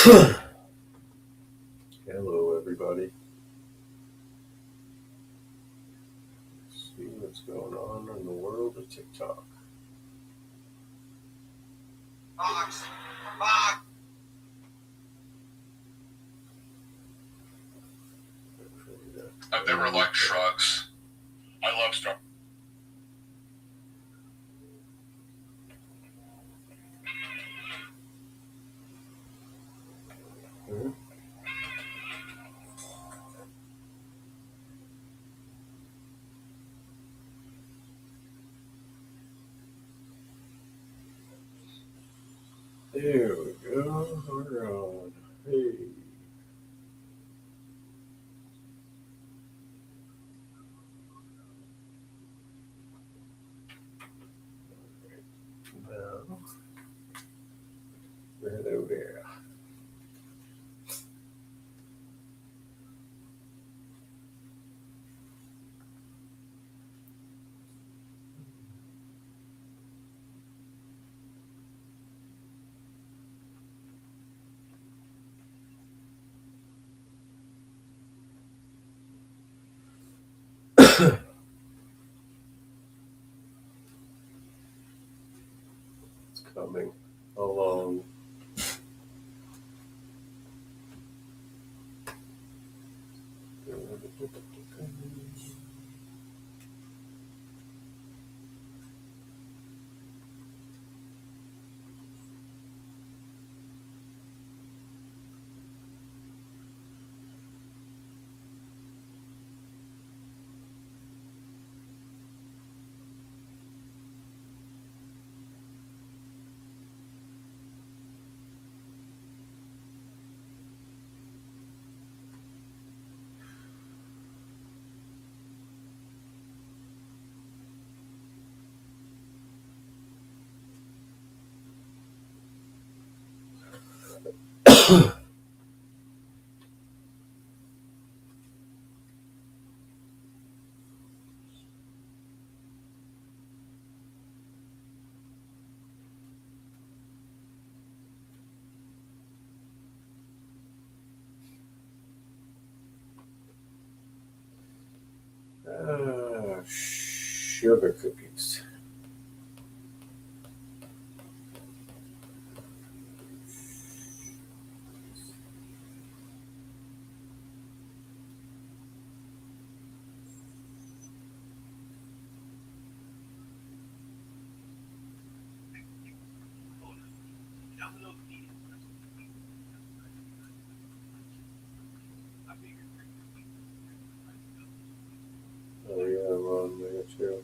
Hello, everybody. Let's see what's going on in the world of TikTok. Box. Box. I've never liked shrugs. I love stuff. Mhm. There we go. We're on. Hey. Now, hello there. It's coming along. Sugar cookies. Oh yeah, I'm on there too.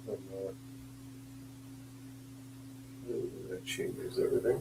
That changes everything.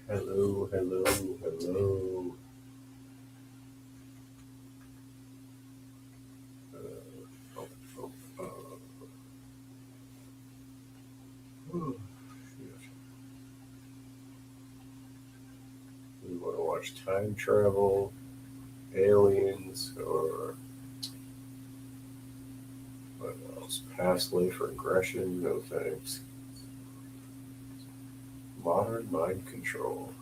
Hello, hello, hello. Oh, oh, oh, shit. We want to watch time travel, aliens, or what else? Past life regression? No thanks. Modern mind control.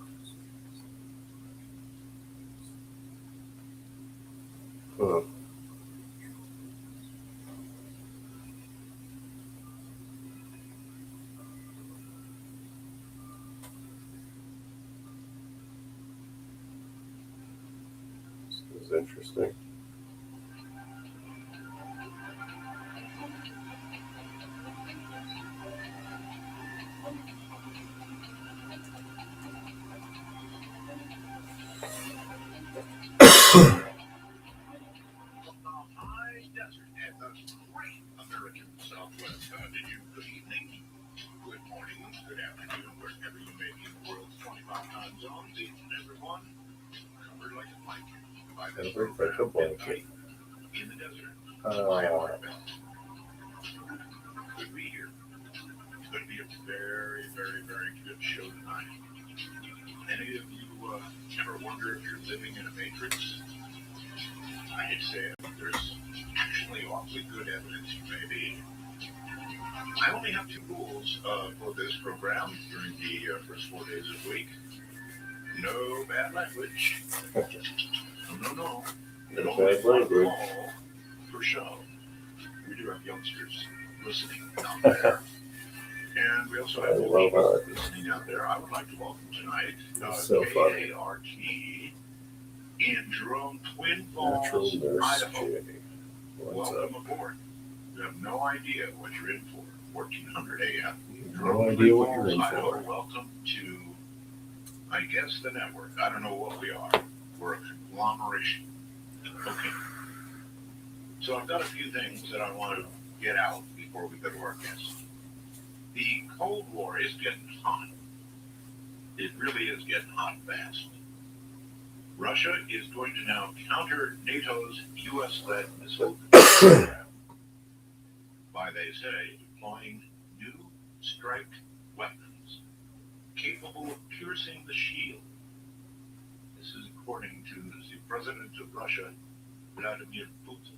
Huh. This is interesting. the high desert and the great American Southwest. Good evening, good morning, good afternoon, wherever you may be in the world's 25 time zones. Each and every one covered like a blanket by this Covered like a blanket. In the desert. I am Mark Bell. Good to be here. It's going to be a very, very, very good show tonight. Any of you ever wonder if you're living in a matrix? I hate to say it, but there's actually awfully good evidence you may be. I only have two rules for this program during the first 4 days of the week. No bad language. No. No bad language. All for show. We do have youngsters listening out there. And we also have people listening out there. I would like to welcome tonight KART in Jerome, Twin Falls, Idaho. Welcome aboard. You have no idea what you're in for. 1400 AM. No idea what you're in Idaho. for. Welcome to, I guess, the network. I don't know what we are. We're a conglomeration. Okay. So I've got a few things that I want to get out before we go to our guest. The Cold War is getting hot. It really is getting hot fast. Russia is going to now counter NATO's U.S.-led missile program by, they say, deploying new strike weapons capable of piercing the shield. This is according to the president of Russia, Vladimir Putin.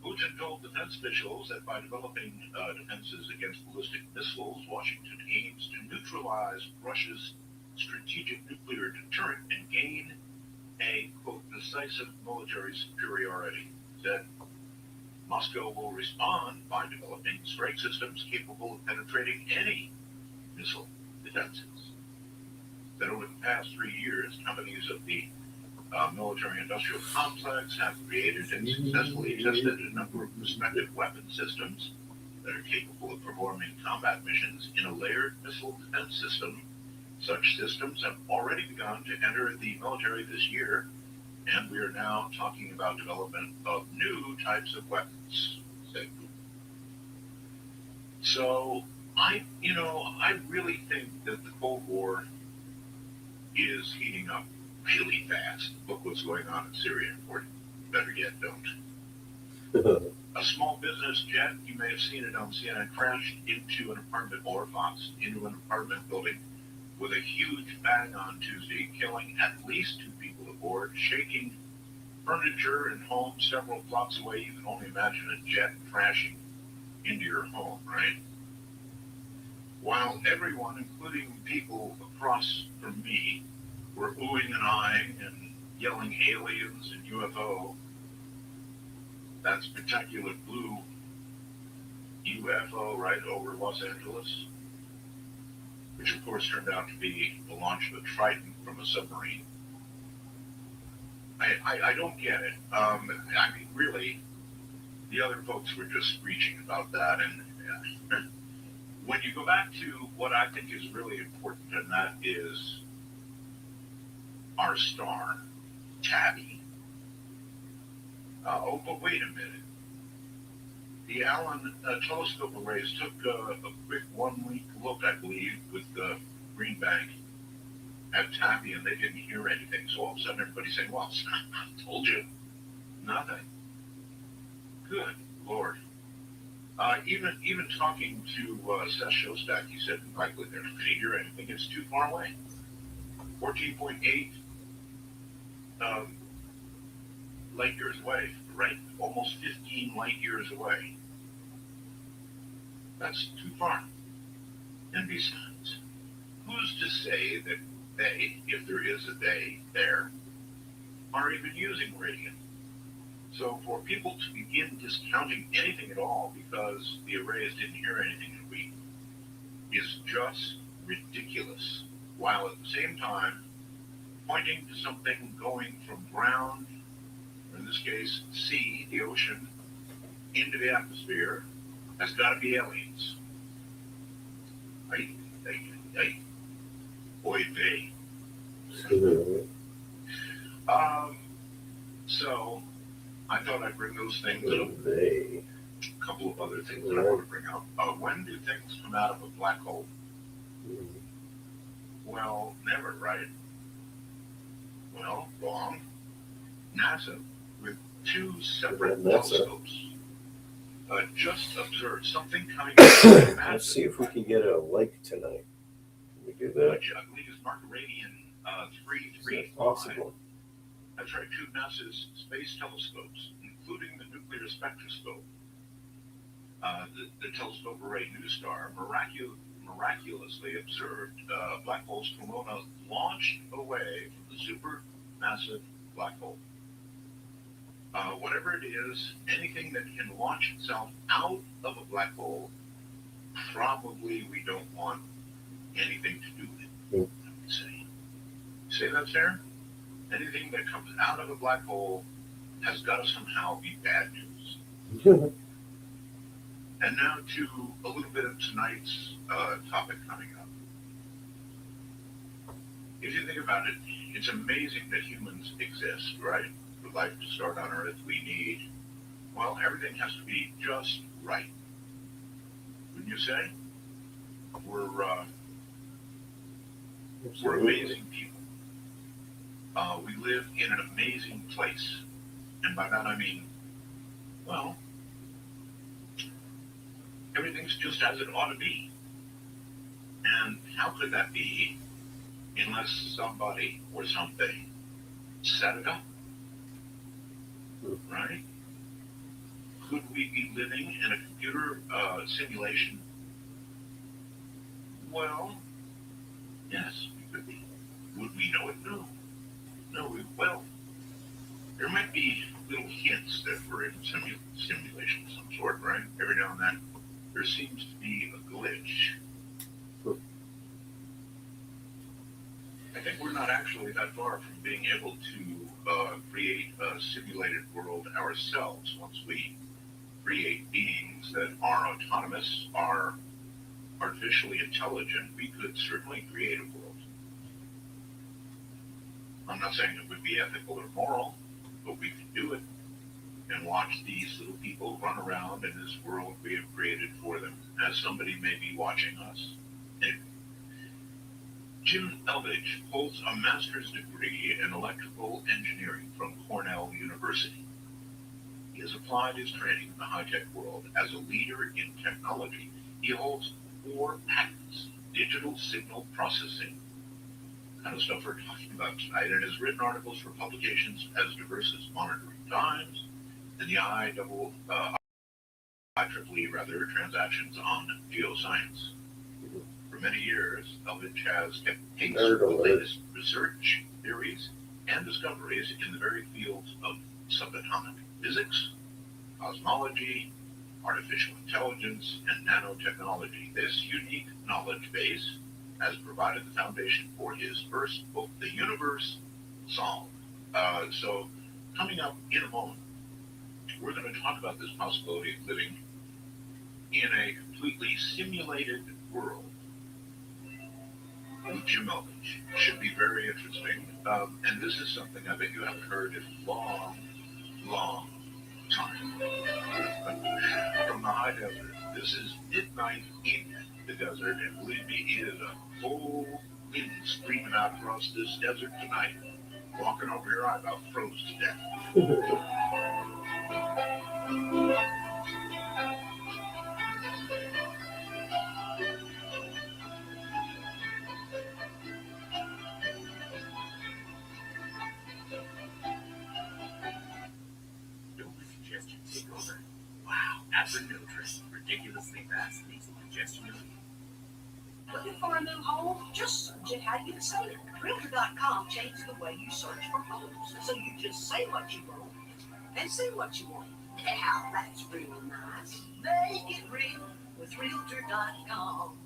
Putin told defense officials that by developing defenses against ballistic missiles, Washington aims to neutralize Russia's strategic nuclear deterrent and gain a, quote, decisive military superiority. Said Moscow will respond by developing strike systems capable of penetrating any missile defenses. That over the past 3 years, companies of the military-industrial complex have created and successfully tested a number of prospective weapon systems that are capable of performing combat missions in a layered missile defense system. Such systems have already begun to enter the military this year, and we are now talking about development of new types of weapons, said Putin. So, I really think that the Cold War is heating up really fast. Look what's going on in Syria, or better yet, don't. A small business jet, you may have seen it on CNN, crashed into an apartment building with a huge bang on Tuesday, killing at least 2 people aboard, shaking furniture and homes several blocks away. You can only imagine a jet crashing into your home, right? While everyone, including people across from me, were oohing and eyeing and yelling aliens and UFO, that spectacular blue UFO right over Los Angeles, which of course turned out to be the launch of a Triton from a submarine. I don't get it. I mean, really, the other folks were just screeching about that. And when you go back to what I think is really important, and that is our star, Tabby. But wait a minute. The Allen telescope arrays took a quick 1 week look, I believe, with Green Bank at Tabby, and they didn't hear anything. So all of a sudden, everybody's saying, "Well, I told you, nothing." Good Lord. Even talking to Seth Shostak, he said, "Likely they're not going to hear anything. It's too far away. 14.8 light years away, right? Almost 15 light years away. That's too far. And besides, who's to say that they, if there is a they there, are even using radium? So for people to begin discounting anything at all because the arrays didn't hear anything in a week is just ridiculous, while at the same time pointing to something going from ground, or in this case, sea, the ocean, into the atmosphere, has got to be aliens. Oy vey. So I thought I'd bring those things up. They. A couple of other things that I want to bring up. When do things come out of a black hole? Well, never, right? Well, wrong. NASA, with two separate telescopes, just observed something coming out of a Let's see if we can get a lake tonight. Can we do that? Which I believe is Margaradian 335. Possible. That's right, two NASA's space telescopes, including the nuclear spectroscope. The telescope array New Star miraculously observed black hole's corona launched away from the supermassive black hole. Whatever it is, anything that can launch itself out of a black hole, probably we don't want anything to do with it, I would say. Say that, Sarah? Anything that comes out of a black hole has got to somehow be bad news. And now to a little bit of tonight's topic coming up. If you think about it, it's amazing that humans exist, right? For life to start on Earth, we need, well, everything has to be just right. Wouldn't you say? We're amazing people. We live in an amazing place. And by that I mean, well, everything's just as it ought to be. And how could that be unless somebody or something set it up? Right? Could we be living in a computer simulation? Well, yes, we could be. Would we know it? No. No, well, there might be little hints that we're in simulation of some sort, right? Every now and then, there seems to be a glitch. I think we're not actually that far from being able to create a simulated world ourselves. Once we create beings that are autonomous, are artificially intelligent, we could certainly create a world. I'm not saying it would be ethical or moral, but we could do it and watch these little people run around in this world we have created for them, as somebody may be watching us. And Jim Elvidge holds a master's degree in electrical engineering from Cornell University. He has applied his training in the high-tech world as a leader in technology. He holds 4 patents, digital signal processing, kind of stuff we're talking about tonight, and has written articles for publications as diverse as Monitoring Times and the IEEE Transactions on Geoscience. For many years, Elvidge has kept pace with the latest research, theories, and discoveries in the very fields of subatomic physics, cosmology, artificial intelligence, and nanotechnology. This unique knowledge base has provided the foundation for his first book, The Universe Solved. So, coming up in a moment, we're going to talk about this possibility of living in a completely simulated world with Jim Elvidge. Should be very interesting. And this is something I bet you haven't heard in a long, long time. From the high desert, this is midnight in the desert, and believe me, it is a cold wind screaming out across this desert tonight. Walking over here, I about froze to death. Don't let congestion take over. Wow, acrylic, ridiculously fast and easy congestion relief. Looking for a new home? Just search it how you say it. Realtor.com changed the way you search for homes. So you just say what you want and see what you want. Now that's really nice. Make it real with Realtor.com.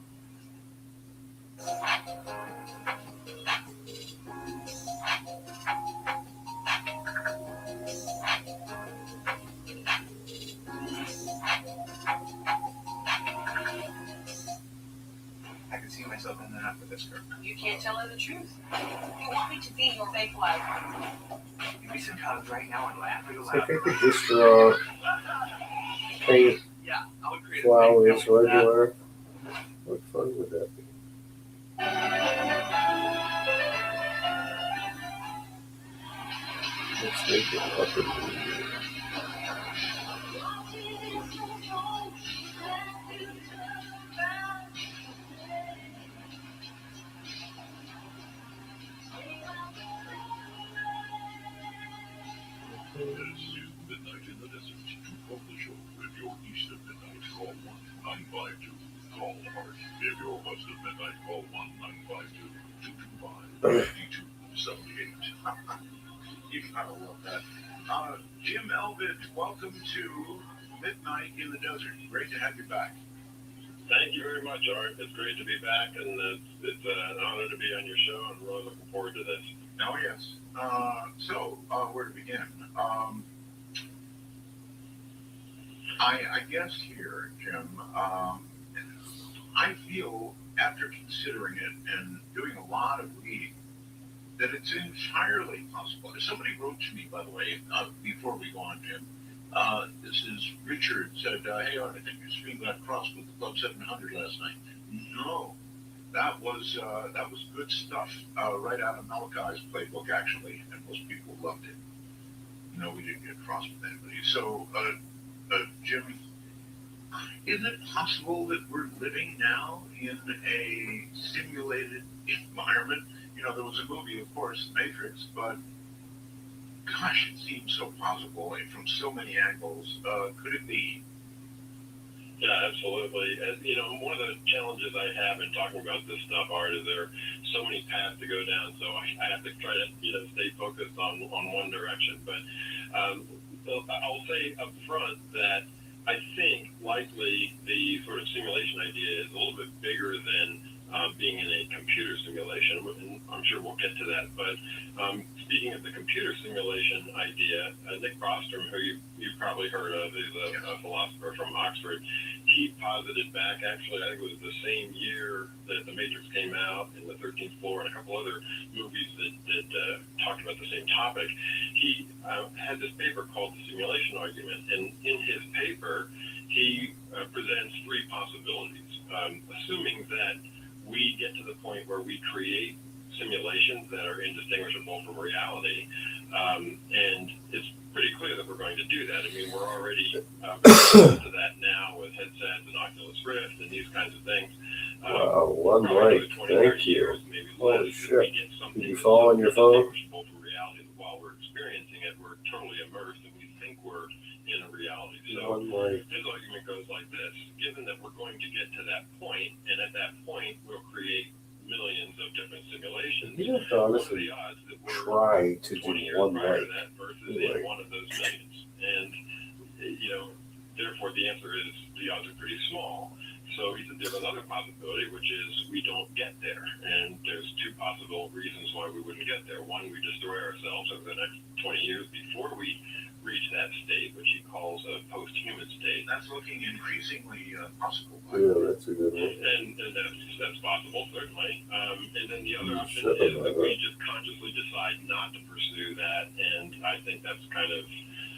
I can see myself in that with this girl. You can't tell her the truth. You want me to be your fake life. Give me some hugs right now and laugh real It's like loud. I could just draw paint Yeah, I would create a flowers thing like that. regular. What fun would that be? Let's make it puppet. This is Midnight in the Desert. To call the show, if you're east of midnight, call 1952. Call Heart. If you're west of midnight, call 1952-225-5278. You gotta love that. Jim Elvidge, welcome to Midnight in the Desert. Great to have you back. Thank you very much, Art. It's great to be back, and it's an honor to be on your show. I'm really looking forward to this. Oh, yes. So, where to begin? I guess here, Jim, I feel, after considering it and doing a lot of reading, that it's entirely possible. Somebody wrote to me, by the way, before we go on, Jim. This is Richard said, "Hey, Art, I think your stream got crossed with the Club 700 last night." No, that was good stuff, right out of Malachi's playbook, actually, and most people loved it. No, we didn't get crossed with anybody. So, Jim, is it possible that we're living now in a simulated environment? You know, there was a movie, of course, Matrix, but gosh, it seems so possible from so many angles. Could it be? Yeah, absolutely. And, one of the challenges I have in talking about this stuff, Art, is there are so many paths to go down, so I have to try to, stay focused on one direction. But I'll say up front that I think likely the sort of simulation idea is a little bit bigger than being in a computer simulation, and I'm sure we'll get to that. But speaking of the computer simulation idea, Nick Bostrom, who you've probably heard of, is a philosopher from Oxford. He posited back, actually, I think it was the same year that The Matrix came out, and The 13th Floor, and a couple other movies that talked about the same topic. He had this paper called The Simulation Argument, and in his paper, he presents three possibilities, assuming that we get to the point where we create simulations that are indistinguishable from reality, and it's pretty clear that we're going to do that. I mean, we're already to that now with headsets and Oculus Rift and these kinds of things. Wow, one light. Thank you. Years, maybe Holy less, shit. we get something Did you fall on your phone? indistinguishable from reality. While we're experiencing it, we're totally immersed, and we think we're in a reality. So One light. his argument goes like this: given that we're going to get to that point, and at that point we'll create millions of different simulations, You have to what are honestly the odds that we're try to 20 do years one prior light. to that versus Right. in one of those millions? And, therefore the answer is the odds are pretty small. So he said there's another possibility, which is we don't get there. And there's two possible reasons why we wouldn't get there. One, we destroy ourselves over the next 20 years before we reach that state, which he calls a post-human state. That's looking increasingly possible. Yeah, that's a good one. And that's possible, certainly. And then the other option Shut is up, that man. we just consciously decide not to pursue that, and I think that's kind of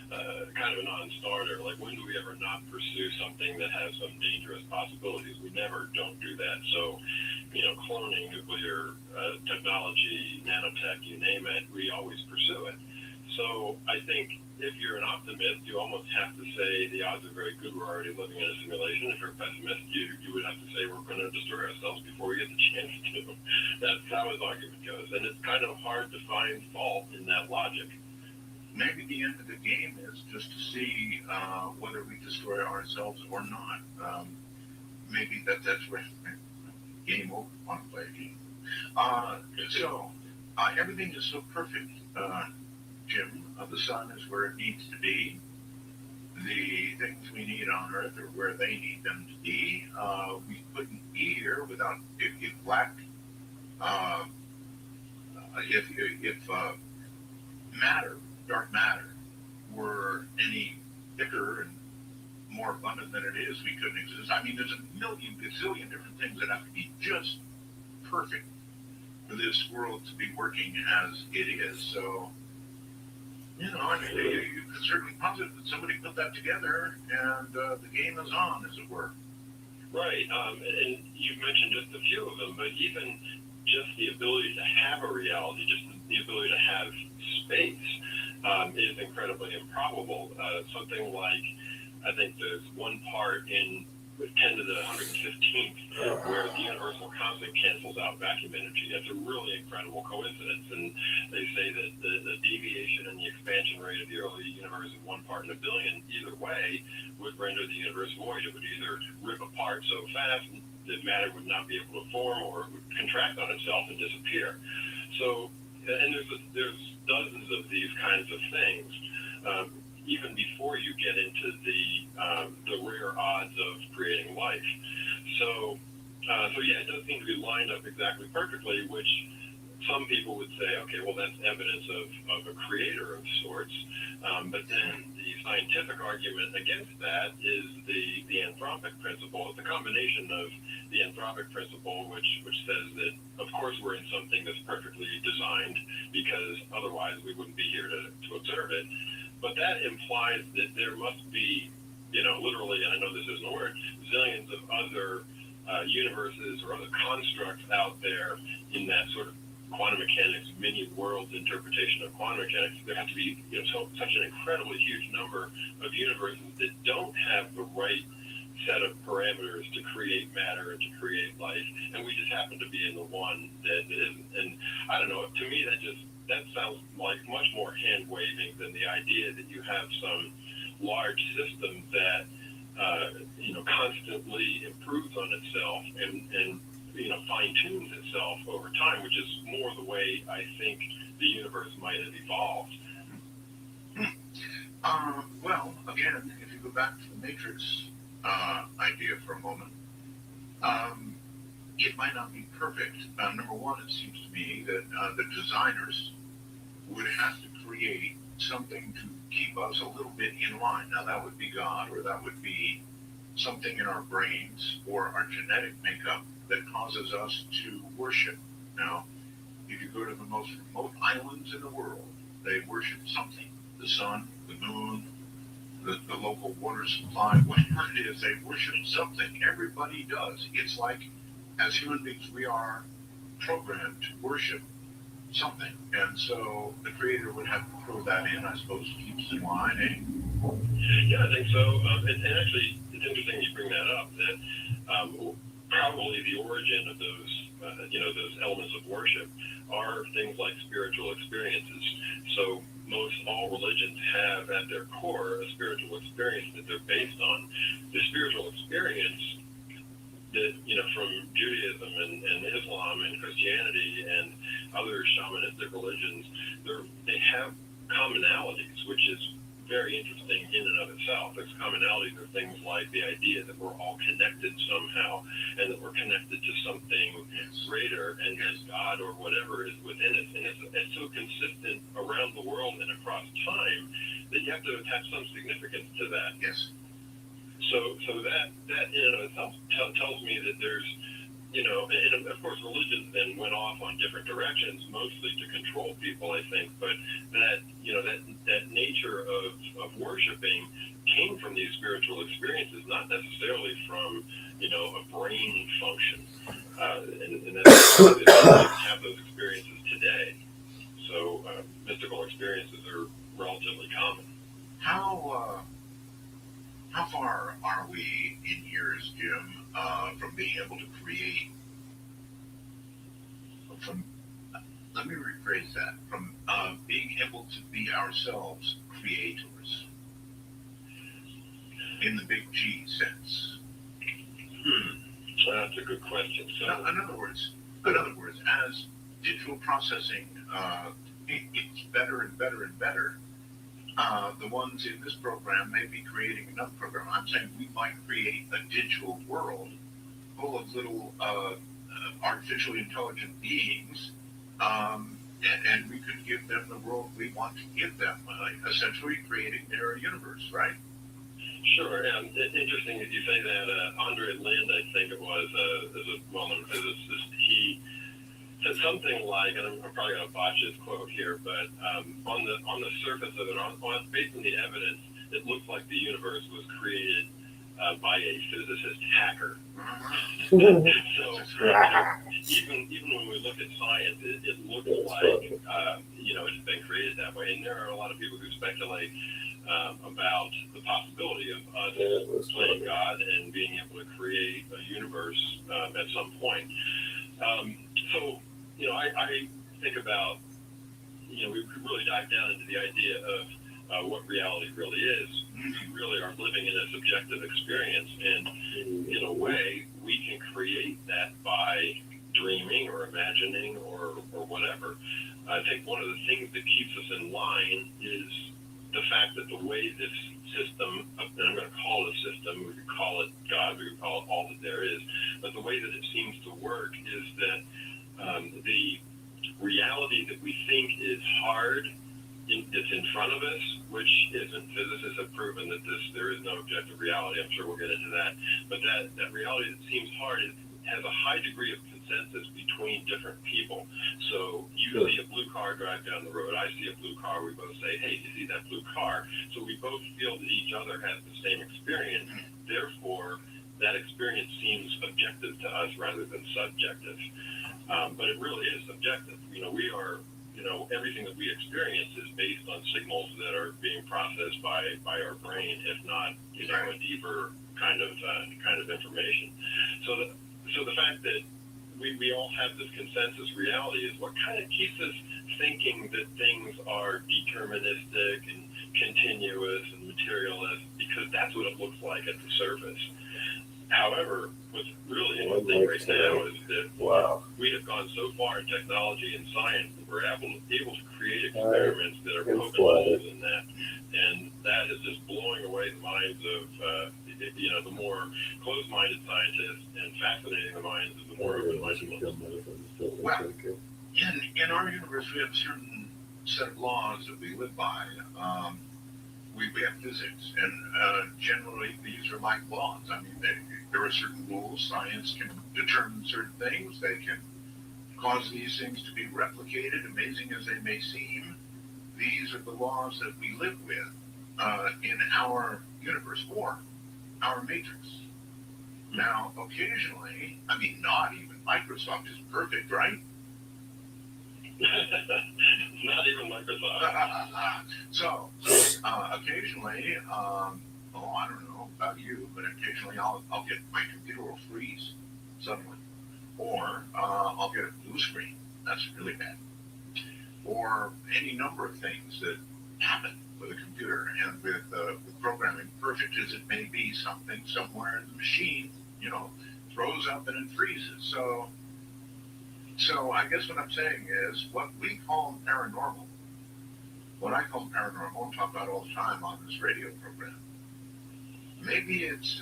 a non-starter. Like, when do we ever not pursue something that has some dangerous possibilities? We never don't do that. So, cloning, nuclear technology, nanotech, you name it, we always pursue it. So I think if you're an optimist, you almost have to say the odds are very good we're already living in a simulation. If you're a pessimist, you would have to say we're going to destroy ourselves before we get the chance to. That's how his argument goes. And it's kind of hard to find fault in that logic. Maybe the end of the game is just to see whether we destroy ourselves or not. Maybe that's where game over. Want to play a game? So everything is so perfect, Jim. The sun is where it needs to be. The things we need on Earth are where they need them to be. We couldn't be here without if black if matter, dark matter, were any thicker and more abundant than it is, we couldn't exist. I mean, there's a million gazillion different things that have to be just perfect for this world to be working as it is. So You know, I mean, you can certainly posit that somebody put that together, and the game is on, as it were. Right. And you've mentioned just a few of them, but even just the ability to have a reality, just the ability to have space, is incredibly improbable. Something like, I think there's one part in 10 to the 115th where the universal constant cancels out vacuum energy. That's a really incredible coincidence. And they say that the deviation in the expansion rate of the early universe of 1 part in a billion, either way, would render the universe void. It would either rip apart so fast that matter would not be able to form, or it would contract on itself and disappear. So, and there's dozens of these kinds of things. Even before you get into the rare odds of creating life. So yeah, it does seem to be lined up exactly perfectly, which some people would say, okay, well, that's evidence of a creator of sorts. But then the scientific argument against that is the anthropic principle. It's a combination of the anthropic principle, which says that, of course, we're in something that's perfectly designed, because otherwise we wouldn't be here to observe it. But that implies that there must be, literally, and I know this isn't a word, zillions of other universes or other constructs out there in that sort of quantum mechanics, mini worlds interpretation of quantum mechanics. There has to be such an incredibly huge number of universes that don't have the right set of parameters to create matter and to create life, and we just happen to be in the one that isn't. And I don't know, to me that sounds like much more hand waving than the idea that you have some large system that constantly improves on itself and fine tunes itself over time, which is more the way I think the universe might have evolved. Well, again, if you go back to the Matrix idea for a moment, it might not be perfect. Number one, it seems to me that the designers would have to create something to keep us a little bit in line. Now, that would be God, or that would be something in our brains or our genetic makeup that causes us to worship. Now, if you go to the most remote islands in the world, they worship something. The sun, the moon, the local water supply, whatever it is, they worship something. Everybody does. It's like, as human beings, we are programmed to worship something. And so the creator would have to throw that in, I suppose, to keep us in line, eh? Yeah, I think so. And actually, it's interesting you bring that up, that probably the origin of those elements of worship are things like spiritual experiences. So most all religions have at their core a spiritual experience that they're based on. The spiritual experience that, from Judaism and Islam and Christianity and other shamanistic religions, they have commonalities, which is very interesting in and of itself. Those commonalities are things like the idea that we're all connected somehow, and that we're connected to something greater, and that God or whatever is within us. And it's so consistent around the world and across time that you have to attach some significance to that. Yes. So that in and of itself tells me that there's, and of course religions then went off on different directions, mostly to control people, I think, but that nature of worshiping came from these spiritual experiences, not necessarily from, a brain function. And that's why they have those experiences today. So mystical experiences are relatively common. How far are we in years, Jim, from being able to create, let me rephrase that, from being able to be ourselves creators in the big G sense? Well, that's a good question. So, in other words, as digital processing gets better and better and better, the ones in this program may be creating another program. I'm saying we might create a digital world full of little artificially intelligent beings, and we could give them the world we want to give them, essentially creating their universe, right? Sure, and interesting that you say that. Andre Lind, I think it was, is a well-known physicist. He So something like, and I'm probably going to botch this quote here, but on the surface of it, based on the evidence, it looks like the universe was created by a physicist hacker. So even when we look at science, it looks like it's been created that way. And there are a lot of people who speculate about the possibility of us playing God and being able to create a universe at some point. So I think about we really dive down into the idea of what reality really is. We really are living in a subjective experience, and in a way, we can create that by dreaming or imagining or whatever. I think one of the things that keeps us in line is the fact that the way this system, and I'm going to call it a system, we could call it God, we could call it all that there is, but the way that it seems to work is that the reality that we think is hard that's in front of us, which isn't. Physicists have proven that there is no objective reality. I'm sure we'll get into that. But that reality that seems hard has a high degree of consensus between different people. So you see a blue car drive down the road. I see a blue car. We both say, hey, you see that blue car? So we both feel that each other has the same experience. Therefore, that experience seems objective to us rather than subjective. But it really is subjective. We are, everything that we experience is based on signals that are being processed by our brain, if not, a deeper kind of information. So the fact that we all have this consensus reality is what kind of keeps us thinking that things are deterministic and continuous and materialist, because that's what it looks like at the surface. However, what's really interesting right now is that we have gone so far in technology and science that we're able to create experiments that are poking holes in that. And that is just blowing away the minds of, the more closed-minded scientists and fascinating the minds of the more open-minded ones. Well, in our universe, we have a certain set of laws that we live by. We have physics, and generally these are like laws. I mean, there are certain rules. Science can determine certain things. They can cause these things to be replicated, amazing as they may seem. These are the laws that we live with in our universe or our matrix. Now, occasionally, not even Microsoft is perfect, right? Not even Microsoft. So, occasionally, I don't know about you, but occasionally I'll get my computer will freeze suddenly, or I'll get a blue screen. That's really bad. Or any number of things that happen with a computer and with programming, perfect as it may be, something somewhere in the machine, throws up and it freezes. So I guess what I'm saying is what we call paranormal, what I call paranormal, and talk about all the time on this radio program. Maybe it's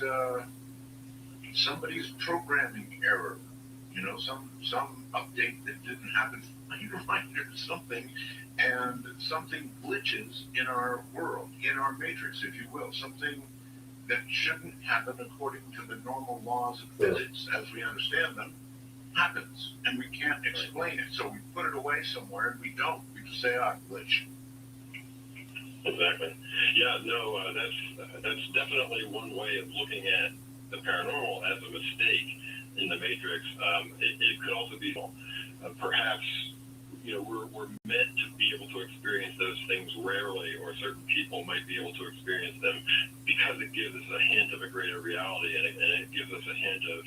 somebody's programming error, some update that didn't happen right or something, and something glitches in our world, in our matrix, if you will, something that shouldn't happen according to the normal laws of physics as we understand them, happens, and we can't explain it. So we put it away somewhere, and we don't. We just say, glitch. Exactly. Yeah, no, that's definitely one way of looking at the paranormal as a mistake in the matrix. It could also be perhaps we're meant to be able to experience those things rarely, or certain people might be able to experience them because it gives us a hint of a greater reality, and it gives us a hint of,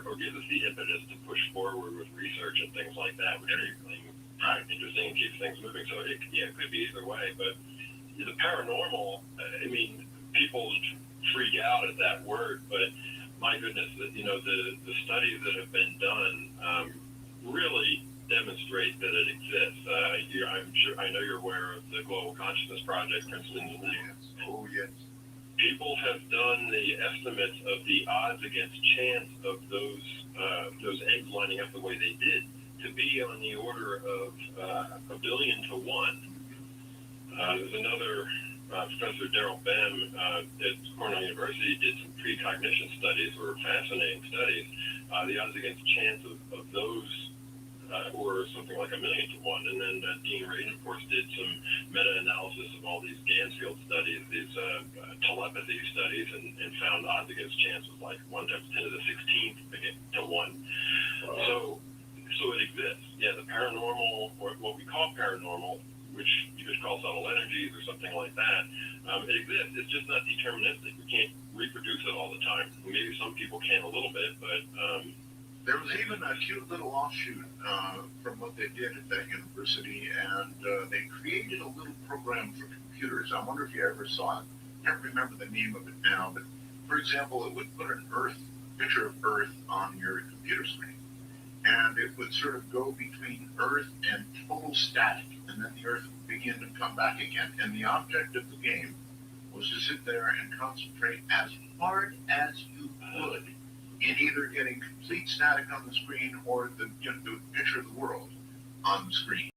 or gives us the impetus to push forward with research and things like that, which are really interesting and keeps things moving. So it could be either way, but the paranormal, people freak out at that word, but my goodness, the studies that have been done really demonstrate that it exists. I'm sure, I know you're aware of the Global Consciousness Project, Princeton. Oh, yes. People have done the estimates of the odds against chance of those eggs lining up the way they did to be on the order of 1 billion to 1. There's another Professor Daryl Bem at Cornell University did some precognition studies, or fascinating studies. The odds against chance of those or something like 1,000,000 to 1. And then Dean Radin, of course, did some meta-analysis of all these Gansfield studies, these telepathy studies, and found odds against chance was like 1 times 10 to the 16th to 1. So it exists. Yeah, the paranormal, or what we call paranormal, which you could call subtle energies or something like that, it exists. It's just not deterministic. We can't reproduce it all the time. Maybe some people can a little bit, but there was even a cute little offshoot from what they did at that university, and they created a little program for computers. I wonder if you ever saw it. I can't remember the name of it now, but for example, it would put an picture of Earth on your computer screen, and it would sort of go between Earth and total static, and then the Earth would begin to come back again. And the object of the game was to sit there and concentrate as hard as you could in either getting complete static on the screen or the picture of the world on the screen.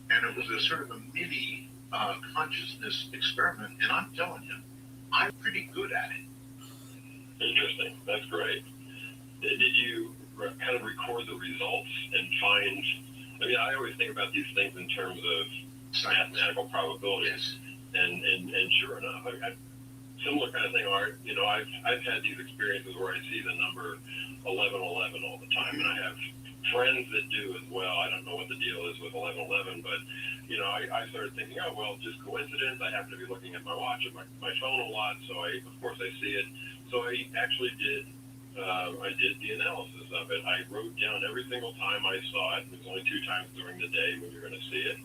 And it was a sort of a mini consciousness experiment, and I'm telling you, I'm pretty good at it. Interesting. That's great. Did you kind of record the results and find? I mean, I always think about these things in terms of mathematical probabilities, and sure enough, similar kind of thing, Art. I've had these experiences where I see the number 1111 all the time, and I have friends that do as well. I don't know what the deal is with 1111, but I started thinking, oh well, just coincidence. I happen to be looking at my watch and my phone a lot, so of course I see it. So I actually did. I did the analysis of it. I wrote down every single time I saw it. It was only 2 times during the day when you're going to see it.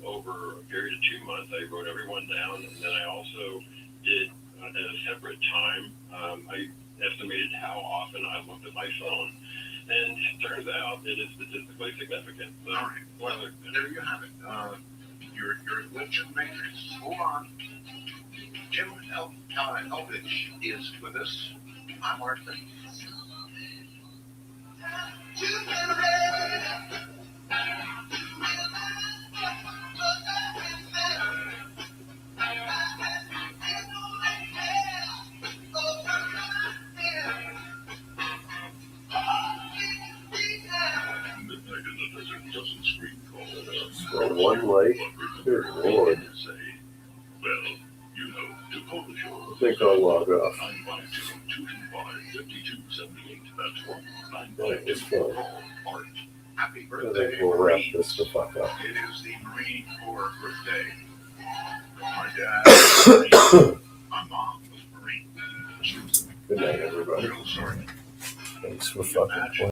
Over a period of 2 months, I wrote every one down, and then I also did at a separate time. I estimated how often I looked at my phone, and it turns out it is statistically significant. So, all right. Well, there you have it. Your legend matrix. Hold on. Jim Elvich is with us. I'm Arthur. Well, one light. Good Lord. I think I'll log off. That was fun. Happy I birthday, think we'll wrap Marine. this the fuck up. It is the Marine Corps birthday. My dad was Marine. My mom was Marine. She was Good night, everybody. a drill sergeant. Thanks for fucking playing.